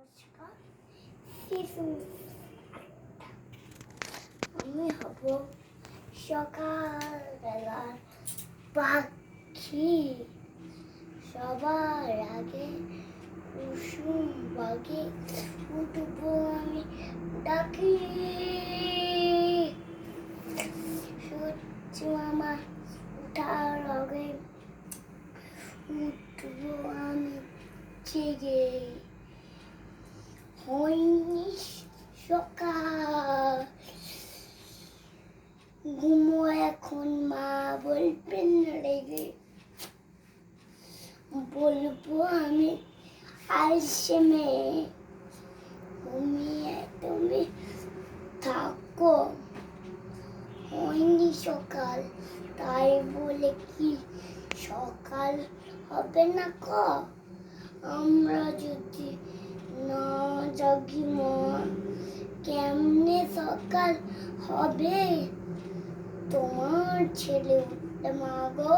নমস্কার, শিশু আমি হব সকালবেলার পাখি। সবার আগে কুসুম বাগে উঠবো আমি ডাকি। সূর্য মামা উঠার আগে উঠবো আমি জেগে। হয়নি সকাল, ঘুমো এখন মা বলবেন রেগে। বলবো আমি আলসে মেয়ে, ঘুমিয়ে তুমি থাকো। হয়নি সকাল, তাই বলে কি সকাল হবে না ক? আমরা যদি না জাগি মন, কেমনে সকাল হবে? তোমার ছেলে উঠতে মা গো